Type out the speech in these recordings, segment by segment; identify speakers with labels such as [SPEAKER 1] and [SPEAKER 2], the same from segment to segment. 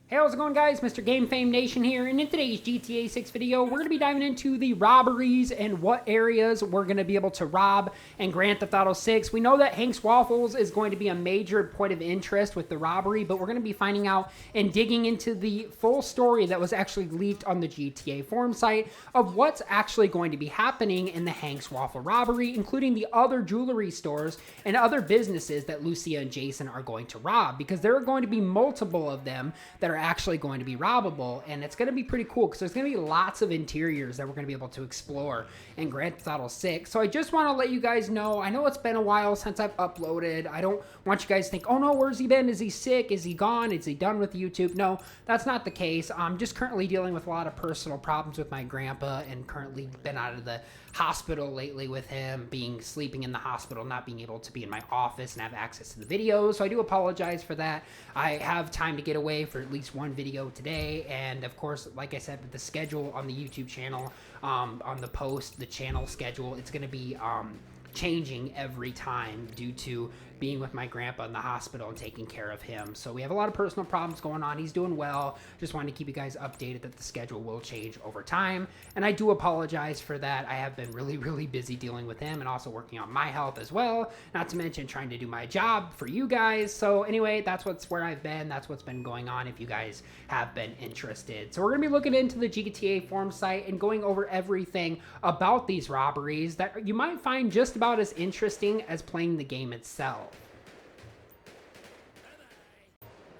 [SPEAKER 1] Hey, how's it going, guys? Mr. Game Fame Nation here, and in today's GTA 6 video, we're going to be diving into the robberies and what areas we're going to be able to rob in Grand Theft Auto 6. We know that Hank's Waffles is going to be a major point of interest with the robbery, but we're going to be finding out and digging into the full story that was actually leaked on the GTA forum site of what's actually going to be happening in the Hank's Waffle robbery, including the other jewelry stores and other businesses that Lucia and Jason are going to rob, because there are going to be multiple of them that are actually going to be robbable, and it's going to be pretty cool because there's going to be lots of interiors that we're going to be able to explore in Grand Theft Auto 6. So I just want to let you guys know, I know it's been a while since I've uploaded. I don't want you guys to think, oh no, where's he been? Is he sick? Is he gone? Is he done with YouTube? No, that's not the case. I'm just currently dealing with a lot of personal problems with my grandpa, and currently been out of the hospital lately with him sleeping in the hospital, not being able to be in my office and have access to the videos. So I do apologize for that. I have time to get away for at least one video today, and of course, like I said, with the schedule on the YouTube channel, on the channel schedule, it's going to be changing every time due to being with my grandpa in the hospital and taking care of him. So we have a lot of personal problems going on. He's doing well. Just wanted to keep you guys updated that the schedule will change over time, and I do apologize for that. I have been really busy dealing with him and also working on my health as well, not to mention trying to do my job for you guys. So anyway, that's where I've been. That's what's been going on if you guys have been interested. So we're going to be looking into the GTA forum site and going over everything about these robberies that you might find just about as interesting as playing the game itself.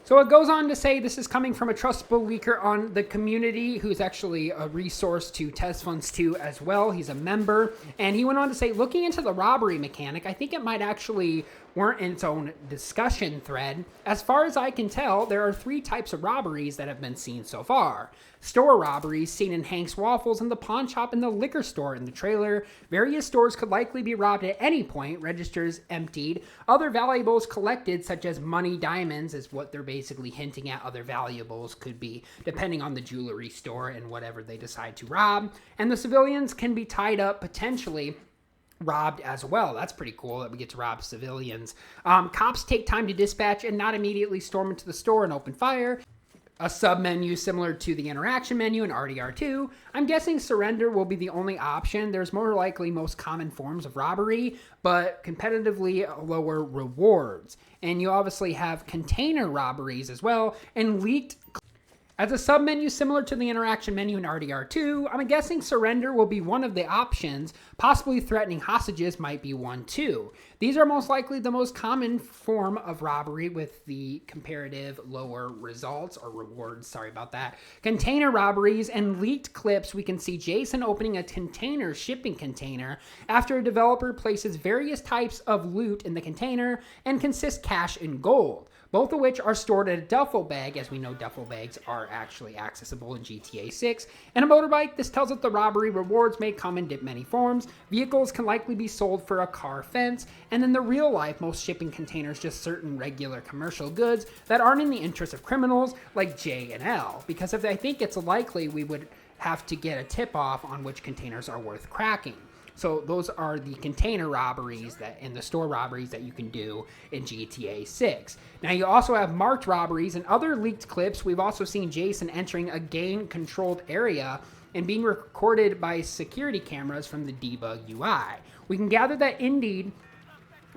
[SPEAKER 1] So it goes on to say this is coming from a trustable leaker on the community who's actually a resource to Test Funds 2 as well. He's a member. And he went on to say, looking into the robbery mechanic, I think it might actually warrant its own discussion thread. As far as I can tell, there are 3 types of robberies that have been seen so far. Store robberies seen in Hank's Waffles and the pawn shop and the liquor store in the trailer. Various stores could likely be robbed at any point, registers emptied. Other valuables collected, such as money, diamonds, is what they're basically hinting at. Other valuables could be, depending on the jewelry store and whatever they decide to rob. And the civilians can be tied up, potentially robbed as well. That's pretty cool that we get to rob civilians. Cops take time to dispatch and not immediately storm into the store and open fire. A sub-menu similar to the interaction menu in RDR2. I'm guessing surrender will be the only option. There's more likely most common forms of robbery, but competitively lower rewards. And you obviously have container robberies as well, and leaked. As a sub-menu similar to the interaction menu in RDR2, I'm guessing surrender will be one of the options. Possibly threatening hostages might be one too. These are most likely the most common form of robbery with the comparative lower results or rewards, sorry about that. Container robberies and leaked clips, we can see Jason opening a shipping container after a developer places various types of loot in the container and consist cash and gold, both of which are stored in a duffel bag, as we know duffel bags are actually accessible in GTA 6. And a motorbike, this tells us the robbery rewards may come in many forms. Vehicles can likely be sold for a car fence. And in the real life, most shipping containers just certain regular commercial goods that aren't in the interest of criminals like J and L. Because if I think it's likely we would have to get a tip off on which containers are worth cracking. So those are the container robberies and the store robberies that you can do in GTA 6. Now you also have marked robberies and other leaked clips. We've also seen Jason entering a gang-controlled area and being recorded by security cameras from the debug UI. We can gather that indeed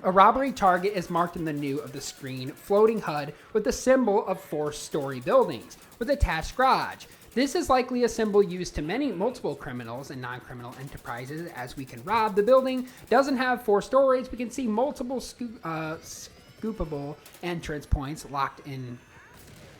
[SPEAKER 1] a robbery target is marked in the new of the screen floating HUD with the symbol of 4-story buildings with attached garage. This is likely a symbol used to multiple criminals and non-criminal enterprises, as we can rob. The building doesn't have 4 stories. We can see multiple scoopable entrance points,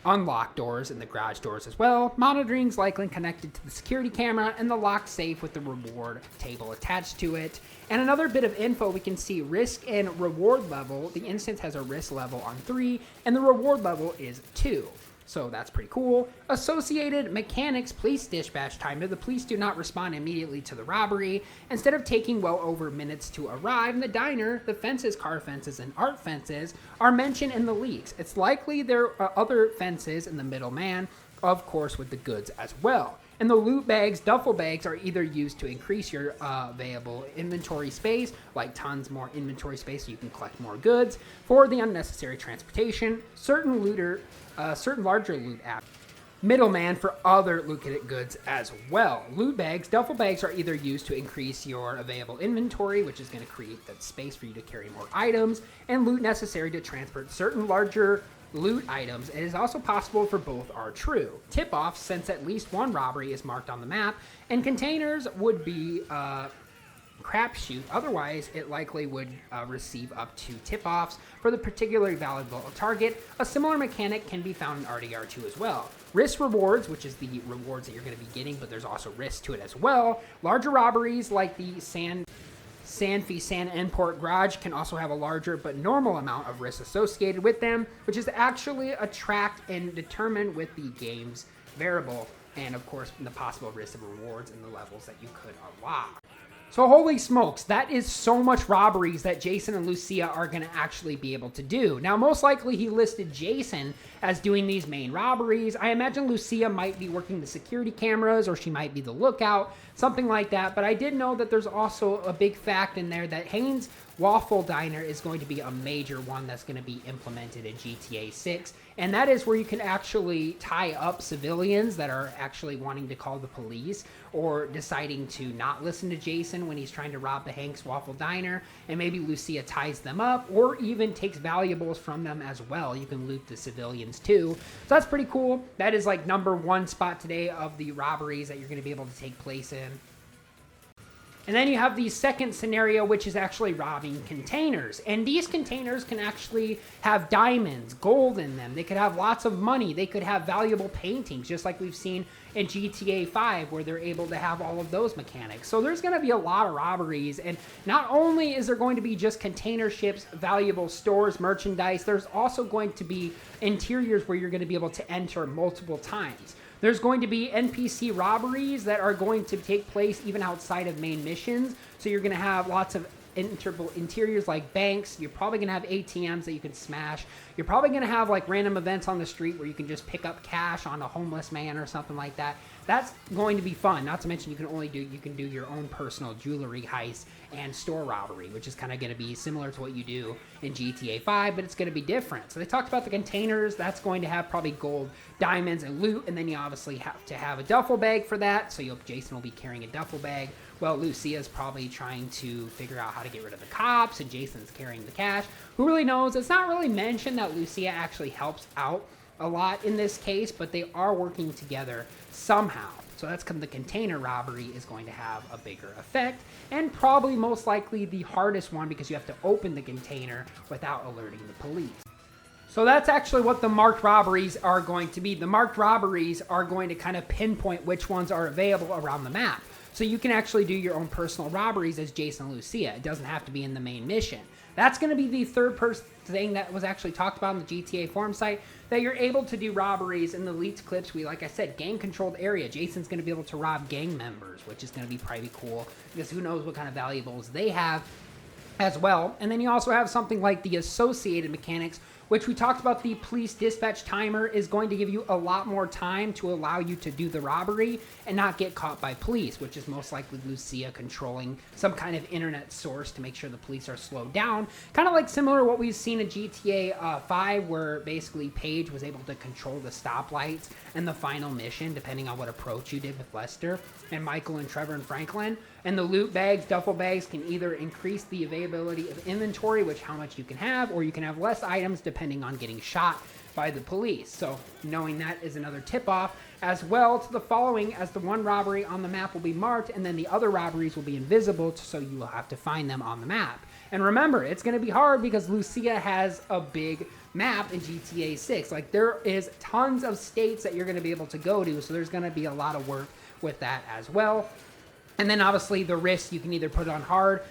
[SPEAKER 1] unlocked doors in the garage doors as well. Monitoring is likely connected to the security camera and the locked safe with the reward table attached to it. And another bit of info, we can see risk and reward level. The instance has a risk level on 3 and the reward level is 2. So that's pretty cool. Associated mechanics police dispatch timer. The police do not respond immediately to the robbery. Instead of taking well over minutes to arrive in the diner, the fences, car fences, and art fences are mentioned in the leaks. It's likely there are other fences in the middleman, of course, with the goods as well. And the loot bags, duffel bags, are either used to increase your available inventory space, like tons more inventory space so you can collect more goods, for the unnecessary transportation. Certain larger loot apps middleman for other loot goods as well. Loot bags, duffel bags are either used to increase your available inventory, which is going to create that space for you to carry more items, and loot necessary to transport certain larger loot items. It is also possible for both are true. Tip-offs, since at least one robbery is marked on the map, and containers would be crapshoot. Otherwise, it likely would receive up to tip-offs for the particularly valuable target. A similar mechanic can be found in RDR2 as well. Risk rewards, which is the rewards that you're going to be getting, but there's also risk to it as well. Larger robberies like the Sanfee Sand Import Garage can also have a larger but normal amount of risk associated with them, which is actually tracked and determined with the game's variable, and of course the possible risk of rewards and the levels that you could unlock. So holy smokes, that is so much robberies that Jason and Lucia are going to actually be able to do. Now, most likely he listed Jason as doing these main robberies. I imagine Lucia might be working the security cameras, or she might be the lookout, something like that. But I did know that there's also a big fact in there that Haynes Waffle Diner is going to be a major one that's going to be implemented in GTA 6. And that is where you can actually tie up civilians that are actually wanting to call the police or deciding to not listen to Jason when he's trying to rob the Hank's Waffle Diner. And maybe Lucia ties them up or even takes valuables from them as well. You can loot the civilians too. So that's pretty cool. That is like number one spot today of the robberies that you're going to be able to take place in. And then you have the second scenario, which is actually robbing containers. And these containers can actually have diamonds, gold in them. They could have lots of money. They could have valuable paintings, just like we've seen in GTA 5, where they're able to have all of those mechanics. So there's going to be a lot of robberies. And not only is there going to be just container ships, valuable stores, merchandise, there's also going to be interiors where you're going to be able to enter multiple times. There's going to be NPC robberies that are going to take place even outside of main missions. So you're going to have lots of interiors like banks. You're probably going to have ATMs that you can smash. You're probably going to have like random events on the street where you can just pick up cash on a homeless man or something like that. That's going to be fun. Not to mention you can do your own personal jewelry heist and store robbery, which is kind of going to be similar to what you do in GTA 5, but it's going to be different. So they talked about the containers. That's going to have probably gold, diamonds, and loot, and then you obviously have to have a duffel bag for that. So Jason will be carrying a duffel bag. Well, Lucia's probably trying to figure out how to get rid of the cops, and Jason's carrying the cash. Who really knows? It's not really mentioned that Lucia actually helps out a lot in this case, but they are working together somehow. So that's the container robbery is going to have a bigger effect, and probably most likely the hardest one because you have to open the container without alerting the police. So that's actually what the marked robberies are going to be. The marked robberies are going to kind of pinpoint which ones are available around the map. So you can actually do your own personal robberies as Jason and Lucia. It doesn't have to be in the main mission. That's going to be the third thing that was actually talked about on the GTA forum site, that you're able to do robberies in the leaked clips. Like I said, gang-controlled area. Jason's going to be able to rob gang members, which is going to be pretty cool because who knows what kind of valuables they have as well. And then you also have something like the associated mechanics, which we talked about. The police dispatch timer is going to give you a lot more time to allow you to do the robbery and not get caught by police, which is most likely Lucia controlling some kind of internet source to make sure the police are slowed down. Kind of like similar to what we've seen in GTA 5, where basically Paige was able to control the stoplights and the final mission, depending on what approach you did with Lester and Michael and Trevor and Franklin. And the loot bags, duffel bags, can either increase the availability of inventory, which how much you can have, or you can have less items depending on getting shot by the police. So knowing that is another tip-off as well to the following, as the one robbery on the map will be marked and then the other robberies will be invisible, so you will have to find them on the map. And remember, it's going to be hard because Lucia has a big map in GTA 6. Like, there is tons of states that you're going to be able to go to, so there's going to be a lot of work with that as well. And then obviously the risk, you can either put it on hard,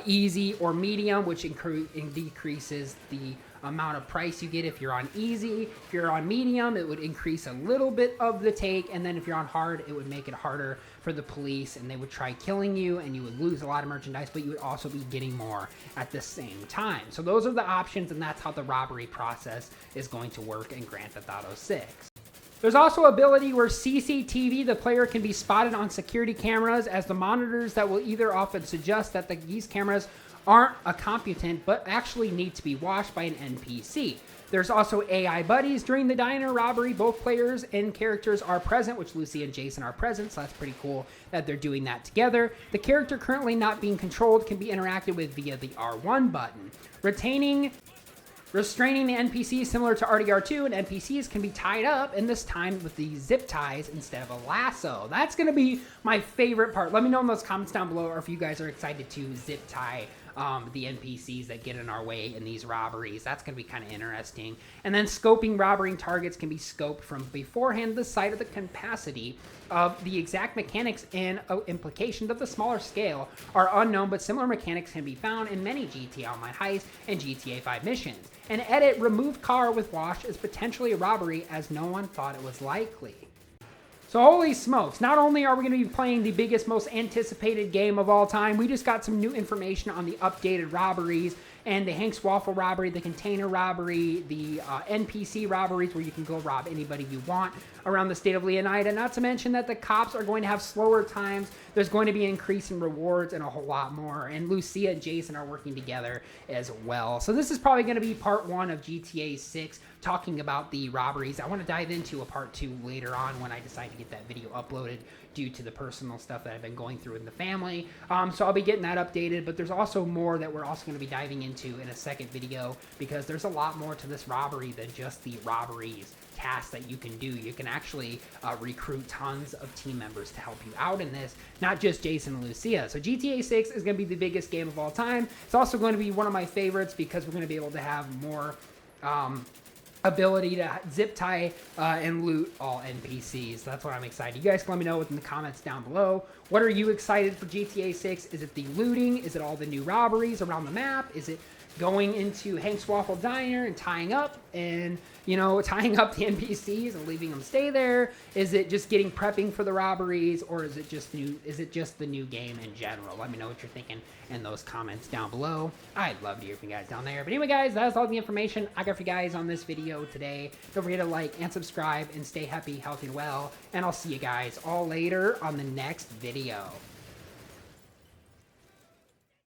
[SPEAKER 1] easy, or medium, which decreases the amount of price you get if you're on easy. If you're on medium, it would increase a little bit of the take, and then if you're on hard, it would make it harder for the police, and they would try killing you, and you would lose a lot of merchandise, but you would also be getting more at the same time. So those are the options, and that's how the robbery process is going to work in Grand Theft Auto 6. There's also ability where CCTV, the player can be spotted on security cameras, as the monitors that will either often suggest that these cameras aren't a competent but actually need to be watched by an NPC. There's also AI buddies during the diner robbery. Both players and characters are present, which Lucy and Jason are present, so that's pretty cool that they're doing that together. The character currently not being controlled can be interacted with via the R1 button. Restraining the NPCs similar to RDR2, and NPCs can be tied up, and this time with the zip ties instead of a lasso. That's going to be my favorite part. Let me know in those comments down below, or if you guys are excited to zip tie the NPCs that get in our way in these robberies. That's going to be kind of interesting. And then scoping robbery targets can be scoped from beforehand. The site of the capacity of the exact mechanics and implications of the smaller scale are unknown, but similar mechanics can be found in many GTA Online Heist and GTA 5 missions. And edit removed car with wash is potentially a robbery, as no one thought it was likely. So holy smokes, not only are we going to be playing the biggest, most anticipated game of all time, we just got some new information on the updated robberies and the Hank's Waffle robbery, the container robbery, the NPC robberies where you can go rob anybody you want around the state of Leonida. Not to mention that the cops are going to have slower times. There's going to be an increase in rewards and a whole lot more. And Lucia and Jason are working together as well. So this is probably going to be part 1 of GTA 6, talking about the robberies. I want to dive into a part 2 later on when I decide to get that video uploaded due to the personal stuff that I've been going through in the family. So I'll be getting that updated, but there's also more that we're also going to be diving into in a second video, because there's a lot more to this robbery than just the robberies tasks that you can do. You can actually recruit tons of team members to help you out in this, not just Jason and Lucia. So GTA 6 is going to be the biggest game of all time. It's also going to be one of my favorites because we're going to be able to have more ability to zip tie and loot all NPCs. That's what I'm excited. You guys can let me know in the comments down below. What are you excited for GTA 6? Is it the looting? Is it all the new robberies around the map? Is it going into Hank's Waffle Diner and tying up and, you know, tying up the NPCs and leaving them stay there? Is it just prepping for the robberies, or is it just the new game in general? Let me know what you're thinking in those comments down below. I'd love to hear from you guys down there. But anyway, guys, that's all the information I got for you guys on this video today. Don't forget to like and subscribe and stay happy, healthy, and well. And I'll see you guys all later on the next video.